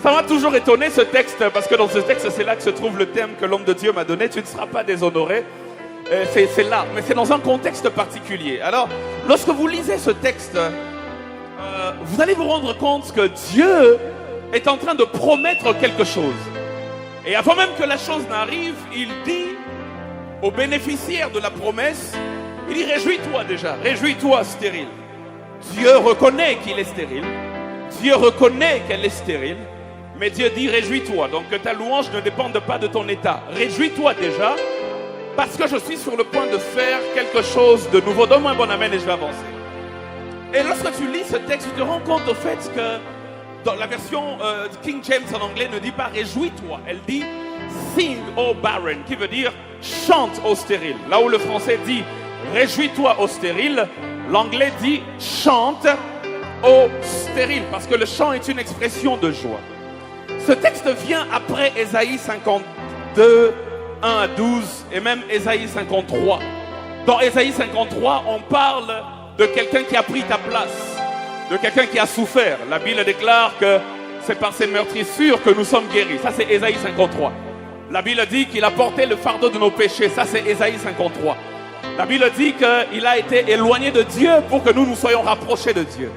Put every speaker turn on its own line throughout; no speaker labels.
Ça m'a toujours étonné ce texte, parce que dans ce texte, c'est là que se trouve le thème que l'homme de Dieu m'a donné. Tu ne seras pas déshonoré. C'est là, mais c'est dans un contexte particulier. Alors, lorsque vous lisez ce texte, vous allez vous rendre compte que Dieu est en train de promettre quelque chose. Et avant même que la chose n'arrive, il dit aux bénéficiaires de la promesse, il dit réjouis-toi déjà, réjouis-toi stérile. Dieu reconnaît qu'il est stérile, Dieu reconnaît qu'elle est stérile, mais Dieu dit réjouis-toi, donc que ta louange ne dépende pas de ton état. Réjouis-toi déjà, parce que je suis sur le point de faire quelque chose de nouveau. Donne-moi un bon amen et je vais avancer. Et lorsque tu lis ce texte, tu te rends compte au fait que dans la version King James en anglais ne dit pas réjouis-toi, elle dit sing ô barren, qui veut dire chante ô stérile. Là où le français dit réjouis-toi ô stérile, l'anglais dit chante ô stérile, parce que le chant est une expression de joie. Ce texte vient après Ésaïe 52, 1 à 12 et même Ésaïe 53. Dans Ésaïe 53, on parle de quelqu'un qui a pris ta place, de quelqu'un qui a souffert. La Bible déclare que c'est par ses meurtrissures que nous sommes guéris. Ça, c'est Ésaïe 53. La Bible dit qu'il a porté le fardeau de nos péchés. Ça, c'est Ésaïe 53. La Bible dit qu'il a été éloigné de Dieu pour que nous nous soyons rapprochés de Dieu.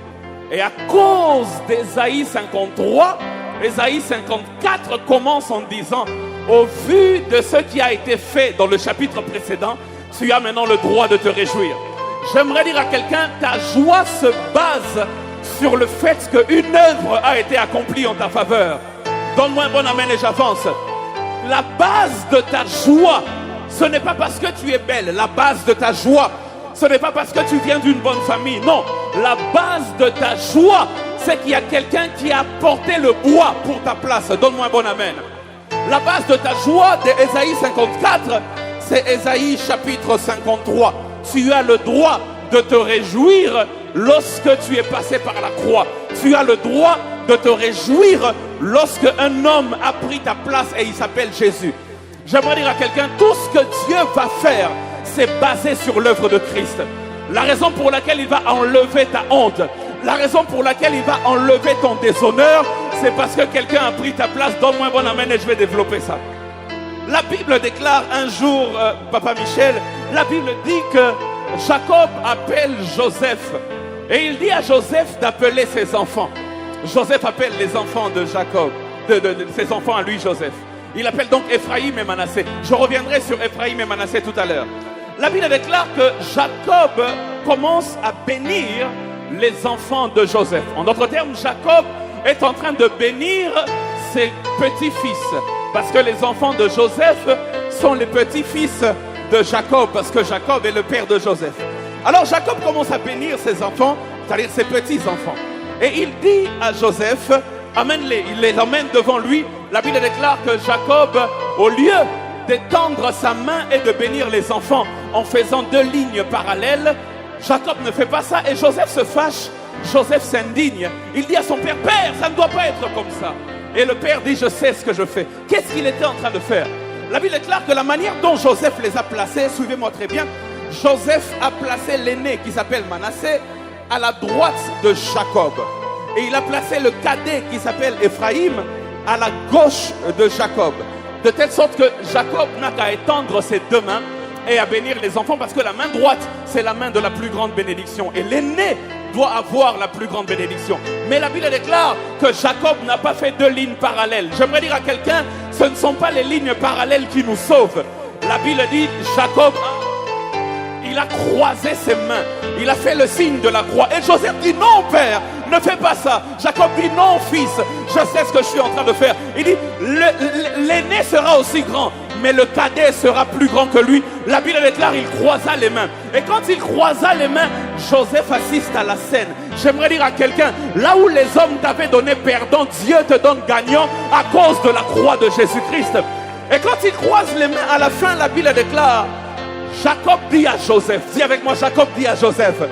Et à cause d'Ésaïe 53, Ésaïe 54 commence en disant « Au vu de ce qui a été fait dans le chapitre précédent, tu as maintenant le droit de te réjouir. » J'aimerais dire à quelqu'un, ta joie se base sur le fait qu'une œuvre a été accomplie en ta faveur. Donne-moi un bon amen et j'avance. La base de ta joie, ce n'est pas parce que tu es belle. La base de ta joie, ce n'est pas parce que tu viens d'une bonne famille. Non, la base de ta joie, c'est qu'il y a quelqu'un qui a porté le bois pour ta place. Donne-moi un bon amen. La base de ta joie d'Ésaïe 54, c'est Ésaïe chapitre 53. Tu as le droit de te réjouir lorsque tu es passé par la croix. Tu as le droit de te réjouir lorsque un homme a pris ta place et il s'appelle Jésus. J'aimerais dire à quelqu'un, tout ce que Dieu va faire, c'est basé sur l'œuvre de Christ. La raison pour laquelle il va enlever ta honte, la raison pour laquelle il va enlever ton déshonneur, c'est parce que quelqu'un a pris ta place. Donne-moi un bon amen et je vais développer ça. La Bible déclare un jour, Papa Michel, la Bible dit que Jacob appelle Joseph. Et il dit à Joseph d'appeler ses enfants. Joseph appelle les enfants de Jacob, ses enfants à lui, Joseph. Il appelle donc Ephraïm et Manassé. Je reviendrai sur Ephraïm et Manassé tout à l'heure. La Bible déclare que Jacob commence à bénir les enfants de Joseph. En d'autres termes, Jacob est en train de bénir ses petits-fils. Parce que les enfants de Joseph sont les petits-fils de Jacob. Parce que Jacob est le père de Joseph. Alors Jacob commence à bénir ses enfants, c'est-à-dire ses petits-enfants. Et il dit à Joseph, amène-les. Il les emmène devant lui. La Bible déclare que Jacob, au lieu d'étendre sa main et de bénir les enfants en faisant deux lignes parallèles, Jacob ne fait pas ça et Joseph se fâche. Joseph s'indigne. Il dit à son père, Père, ça ne doit pas être comme ça. Et le père dit, je sais ce que je fais. Qu'est-ce qu'il était en train de faire? La Bible déclare que la manière dont Joseph les a placés, suivez-moi très bien, Joseph a placé l'aîné qui s'appelle Manassé à la droite de Jacob. Et il a placé le cadet qui s'appelle Ephraïm à la gauche de Jacob. De telle sorte que Jacob n'a qu'à étendre ses deux mains et à bénir les enfants, parce que la main droite, c'est la main de la plus grande bénédiction. Et l'aîné doit avoir la plus grande bénédiction. Mais la Bible déclare que Jacob n'a pas fait deux lignes parallèles. J'aimerais dire à quelqu'un, ce ne sont pas les lignes parallèles qui nous sauvent. La Bible dit, Jacob, il a croisé ses mains. Il a fait le signe de la croix. Et Joseph dit, non père, ne fais pas ça. Jacob dit, non fils, je sais ce que je suis en train de faire. Il dit, l'aîné sera aussi grand, mais le cadet sera plus grand que lui. La Bible déclare, il croisa les mains. Et quand il croisa les mains, Joseph assiste à la scène. J'aimerais dire à quelqu'un, là où les hommes t'avaient donné perdant, Dieu te donne gagnant à cause de la croix de Jésus-Christ. Et quand il croise les mains, à la fin, la Bible déclare, Jacob dit à Joseph, dis avec moi, Jacob dit à Joseph,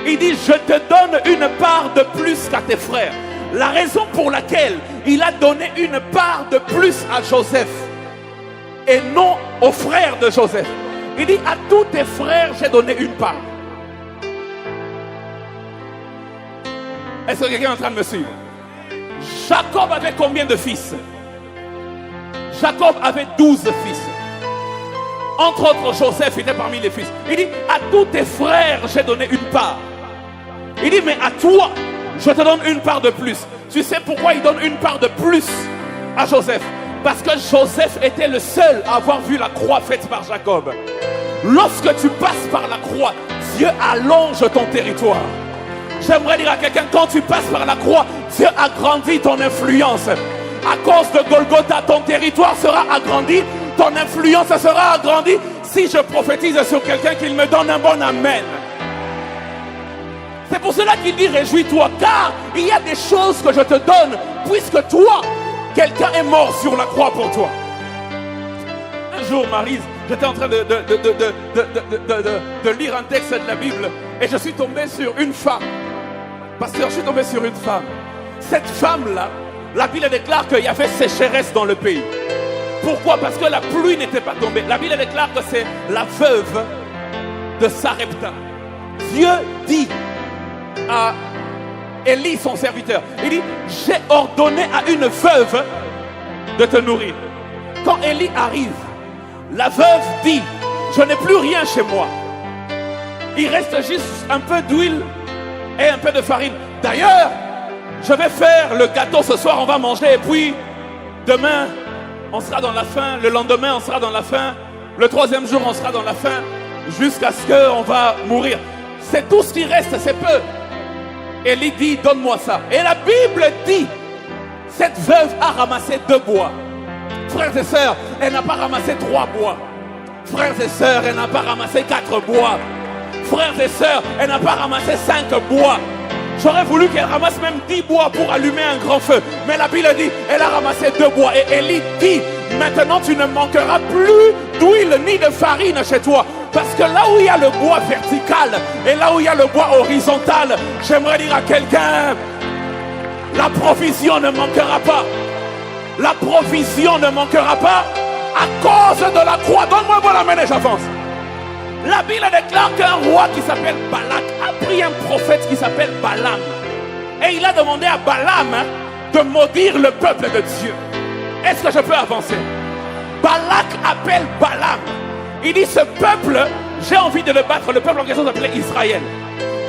il dit, je te donne une part de plus qu'à tes frères. La raison pour laquelle il a donné une part de plus à Joseph et non aux frères de Joseph. Il dit, à tous tes frères, j'ai donné une part. Est-ce que quelqu'un est en train de me suivre? Jacob avait combien de fils? Jacob avait 12 fils. Entre autres, Joseph était parmi les fils. Il dit, à tous tes frères, j'ai donné une part. Il dit, mais à toi, je te donne une part de plus. Tu sais pourquoi il donne une part de plus à Joseph? Parce que Joseph était le seul à avoir vu la croix faite par Jacob. Lorsque tu passes par la croix, Dieu allonge ton territoire. J'aimerais dire à quelqu'un, quand tu passes par la croix, Dieu agrandit ton influence. À cause de Golgotha, ton territoire sera agrandi, ton influence sera agrandie. Si je prophétise sur quelqu'un, qu'il me donne un bon amen. C'est pour cela qu'il dit réjouis-toi, car il y a des choses que je te donne, puisque toi, quelqu'un est mort sur la croix pour toi. Un jour, Maryse, j'étais en train de lire un texte de la Bible et je suis tombé sur une femme. Pasteur, je suis tombé sur une femme. Cette femme-là, la Bible déclare qu'il y avait sécheresse dans le pays. Pourquoi? Parce que la pluie n'était pas tombée. La Bible déclare que c'est la veuve de Sarepta. Dieu dit à Élie, son serviteur, il dit, j'ai ordonné à une veuve de te nourrir. Quand Élie arrive, la veuve dit, je n'ai plus rien chez moi. Il reste juste un peu d'huile et un peu de farine. D'ailleurs, je vais faire le gâteau ce soir, on va manger et puis demain, on sera dans la faim. Le lendemain, on sera dans la faim. Le troisième jour, on sera dans la faim jusqu'à ce qu'on va mourir. C'est tout ce qui reste, c'est peu. Élie dit, donne-moi ça. Et la Bible dit, cette veuve a ramassé 2 bois. Frères et sœurs, elle n'a pas ramassé 3 bois. Frères et sœurs, elle n'a pas ramassé 4 bois. Frères et sœurs, elle n'a pas ramassé 5 bois. J'aurais voulu qu'elle ramasse même 10 bois pour allumer un grand feu. Mais la Bible dit, elle a ramassé 2 bois. Et Élie dit, maintenant tu ne manqueras plus d'huile ni de farine chez toi. Parce que là où il y a le bois vertical et là où il y a le bois horizontal, j'aimerais dire à quelqu'un, la provision ne manquera pas. La provision ne manquera pas à cause de la croix. Donne-moi bon amen et j'avance. La Bible déclare qu'un roi qui s'appelle Balak a pris un prophète qui s'appelle Balaam. Et il a demandé à Balaam de maudire le peuple de Dieu. Est-ce que je peux avancer? Balak appelle Balaam. Il dit, ce peuple, j'ai envie de le battre. Le peuple en question s'appelait Israël.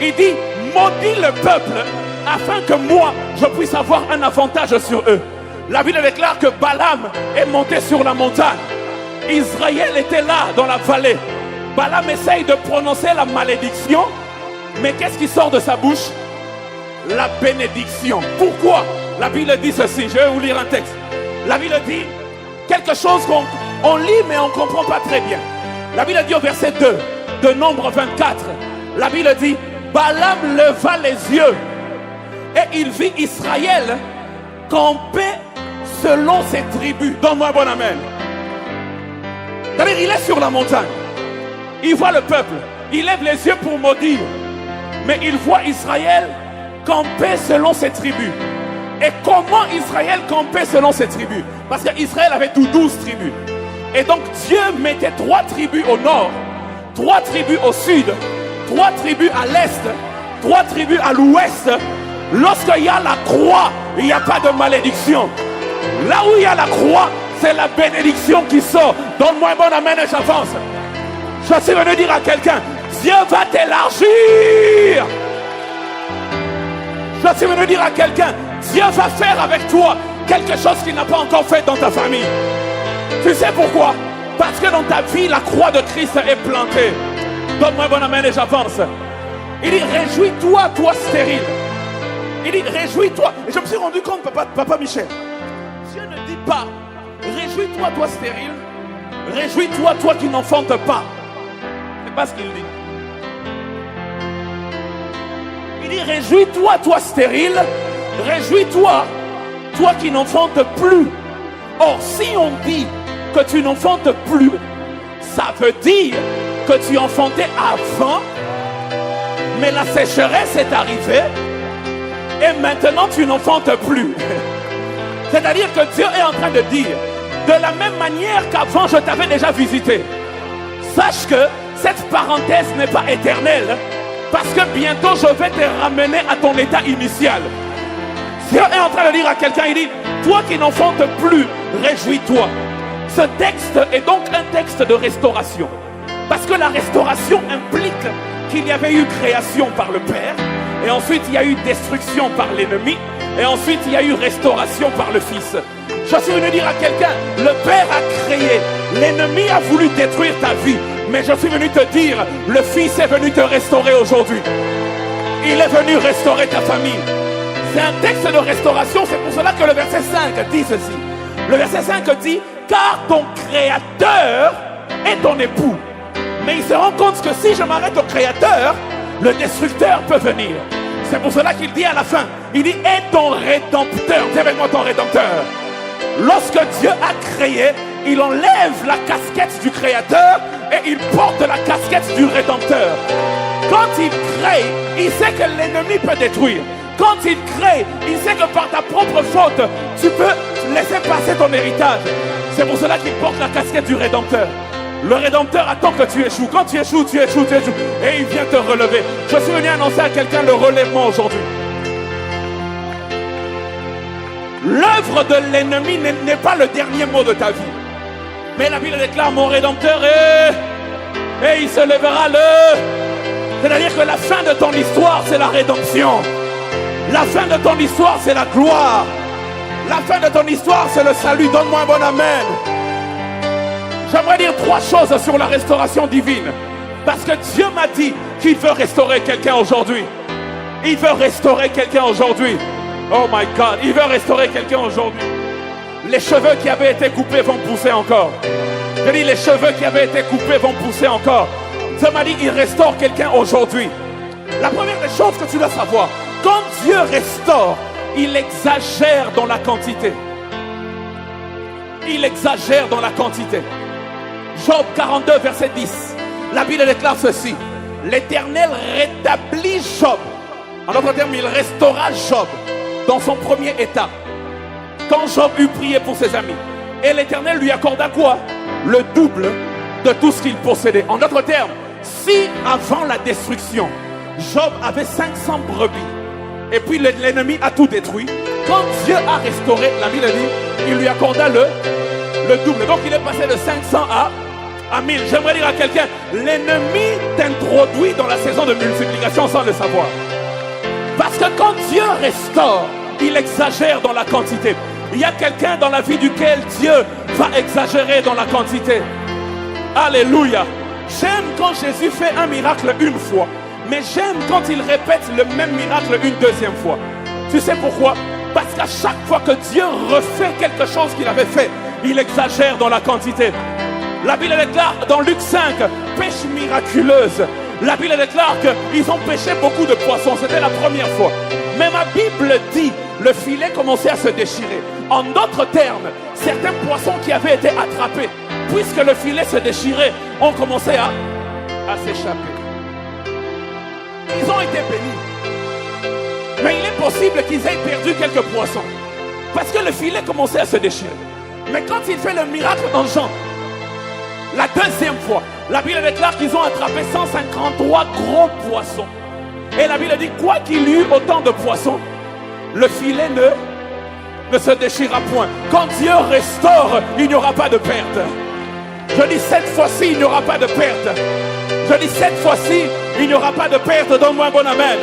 Il dit, maudis le peuple afin que moi, je puisse avoir un avantage sur eux. La Bible déclare que Balaam est monté sur la montagne. Israël était là dans la vallée. Balaam essaye de prononcer la malédiction. Mais qu'est-ce qui sort de sa bouche? La bénédiction. Pourquoi? La Bible dit ceci. Je vais vous lire un texte. La Bible dit quelque chose qu'on lit mais on ne comprend pas très bien. La Bible dit au verset 2 de Nombre 24. La Bible dit, Balaam leva les yeux et il vit Israël camper selon ses tribus. Donne-moi un bon amen. C'est-à-dire, il est sur la montagne. Il voit le peuple. Il lève les yeux pour maudire. Mais il voit Israël camper selon ses tribus. Et comment Israël campait selon ses tribus? Parce qu'Israël avait tout 12 tribus. Et donc Dieu mettait 3 tribus au nord, 3 tribus au sud, 3 tribus à l'est, 3 tribus à l'ouest. Lorsqu'il y a la croix, il n'y a pas de malédiction. Là où il y a la croix, c'est la bénédiction qui sort. Donne-moi un bon amen et j'avance. Je suis venu dire à quelqu'un, Dieu va t'élargir. Je suis venu dire à quelqu'un, Dieu va faire avec toi quelque chose qu'il n'a pas encore fait dans ta famille. Tu sais pourquoi? Parce que dans ta vie, la croix de Christ est plantée. Donne-moi un bon amen et j'avance. Il dit, réjouis-toi, toi stérile. Il dit, réjouis-toi. Et je me suis rendu compte, papa Michel. Dieu ne dit pas, réjouis-toi, toi stérile. Réjouis-toi, toi qui n'enfantes pas. C'est pas ce qu'il dit. Il dit, réjouis-toi, toi stérile. Réjouis-toi, toi qui n'enfantes plus. Or, si on dit que tu n'enfantes plus, ça veut dire que tu enfantais avant, mais la sécheresse est arrivée et maintenant tu n'enfantes plus. C'est-à-dire que Dieu est en train de dire, de la même manière qu'avant je t'avais déjà visité, sache que cette parenthèse n'est pas éternelle, parce que bientôt je vais te ramener à ton état initial. Dieu est en train de dire à quelqu'un, il dit, toi qui n'enfantes plus, réjouis-toi. Ce texte est donc un texte de restauration. Parce que la restauration implique qu'il y avait eu création par le Père, et ensuite il y a eu destruction par l'ennemi, et ensuite il y a eu restauration par le Fils. Je suis venu dire à quelqu'un, le Père a créé, l'ennemi a voulu détruire ta vie, mais je suis venu te dire, le Fils est venu te restaurer aujourd'hui. Il est venu restaurer ta famille. C'est un texte de restauration, c'est pour cela que le verset 5 dit ceci. Le verset 5 dit, car ton Créateur est ton époux. Mais il se rend compte que si je m'arrête au Créateur, le destructeur peut venir. C'est pour cela qu'il dit à la fin, il dit, et ton Rédempteur. Dis avec moi ton Rédempteur. Lorsque Dieu a créé, il enlève la casquette du Créateur et il porte la casquette du Rédempteur. Quand il crée, il sait que l'ennemi peut détruire. Quand il crée, il sait que par ta propre faute, tu peux laisser passer ton héritage. C'est pour cela qu'il porte la casquette du Rédempteur. Le Rédempteur attend que tu échoues. Quand tu échoues, tu échoues, tu échoues. Et il vient te relever. Je suis venu annoncer à quelqu'un le relèvement aujourd'hui. L'œuvre de l'ennemi n'est pas le dernier mot de ta vie. Mais la Bible déclare, mon Rédempteur et il se lèvera le... C'est-à-dire que la fin de ton histoire, c'est la rédemption. La fin de ton histoire, c'est la gloire. La fin de ton histoire, c'est le salut. Donne-moi un bon amen. J'aimerais dire 3 choses sur la restauration divine. Parce que Dieu m'a dit qu'il veut restaurer quelqu'un aujourd'hui. Il veut restaurer quelqu'un aujourd'hui. Oh my God, il veut restaurer quelqu'un aujourd'hui. Les cheveux qui avaient été coupés vont pousser encore. Je dis, les cheveux qui avaient été coupés vont pousser encore. Dieu m'a dit, il restaure quelqu'un aujourd'hui. La première des choses que tu dois savoir, quand Dieu restaure, il exagère dans la quantité. Il exagère dans la quantité. Job 42, verset 10. La Bible déclare ceci. L'Éternel rétablit Job. En d'autres termes, il restaura Job dans son premier état. Quand Job eut prié pour ses amis. Et l'Éternel lui accorda quoi? Le double de tout ce qu'il possédait. En d'autres termes, si avant la destruction, Job avait 500 brebis, et puis l'ennemi a tout détruit, quand Dieu a restauré, la Bible dit, il lui accorda le double. Donc il est passé de 500 à 1000. J'aimerais dire à quelqu'un, l'ennemi t'introduit dans la saison de multiplication sans le savoir. Parce que quand Dieu restaure, il exagère dans la quantité. Il y a quelqu'un dans la vie duquel Dieu va exagérer dans la quantité. Alléluia. J'aime quand Jésus fait un miracle une fois, mais j'aime quand il répète le même miracle une deuxième fois. Tu sais pourquoi? Parce qu'à chaque fois que Dieu refait quelque chose qu'il avait fait, il exagère dans la quantité. La Bible déclare dans Luc 5, pêche miraculeuse. La Bible déclare qu'ils ont pêché beaucoup de poissons. C'était la première fois. Mais ma Bible dit, le filet commençait à se déchirer. En d'autres termes, certains poissons qui avaient été attrapés, puisque le filet se déchirait, ont commencé à s'échapper. Ils ont été bénis. Mais il est possible qu'ils aient perdu quelques poissons. Parce que le filet commençait à se déchirer. Mais quand il fait le miracle dans Jean, la deuxième fois, la Bible déclare qu'ils ont attrapé 153 gros poissons. Et la Bible dit, quoi qu'il y eut autant de poissons, le filet ne se déchirera point. Quand Dieu restaure, il n'y aura pas de perte. Je dis cette fois-ci, il n'y aura pas de perte. Je dis cette fois-ci, il n'y aura pas de perte. Donne-moi un bon amen.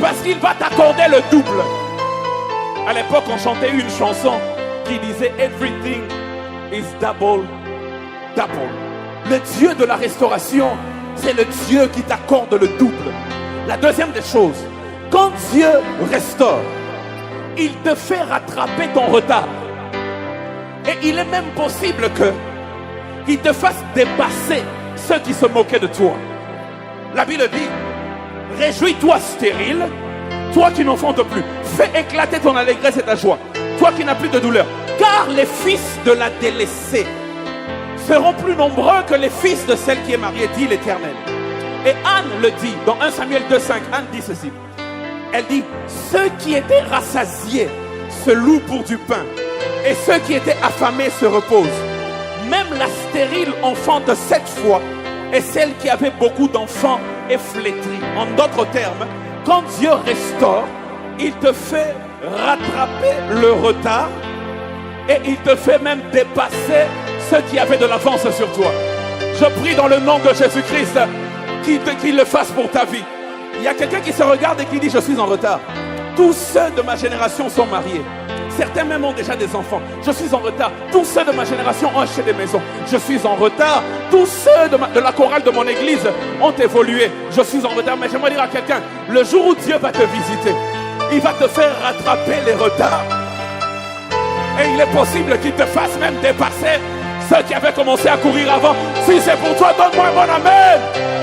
Parce qu'il va t'accorder le double. À l'époque, on chantait une chanson qui disait Everything is double, double. Le Dieu de la restauration, c'est le Dieu qui t'accorde le double. La deuxième des choses, quand Dieu restaure, il te fait rattraper ton retard. Et il est même possible qu'il te fasse dépasser ceux qui se moquaient de toi. La Bible dit, réjouis-toi stérile, toi qui n'enfantes plus. Fais éclater ton allégresse et ta joie, toi qui n'as plus de douleur. Car les fils de la délaissée seront plus nombreux que les fils de celle qui est mariée, dit l'Éternel. Et Anne le dit, dans 1 Samuel 2,5, Anne dit ceci. Elle dit, ceux qui étaient rassasiés se louent pour du pain, et ceux qui étaient affamés se reposent. Même la stérile enfante 7 fois, et celle qui avait beaucoup d'enfants est flétrie. En d'autres termes, quand Dieu restaure, il te fait rattraper le retard et il te fait même dépasser ceux qui avaient de l'avance sur toi. Je prie dans le nom de Jésus-Christ qu'il le fasse pour ta vie. Il y a quelqu'un qui se regarde et qui dit: je suis en retard. Tous ceux de ma génération sont mariés. Certains même ont déjà des enfants. Je suis en retard. Tous ceux de ma génération ont acheté des maisons. Je suis en retard. Tous ceux de la chorale de mon église ont évolué. Je suis en retard. Mais j'aimerais dire à quelqu'un, le jour où Dieu va te visiter, il va te faire rattraper les retards. Et il est possible qu'il te fasse même dépasser ceux qui avaient commencé à courir avant. Si c'est pour toi, donne-moi un bon amen.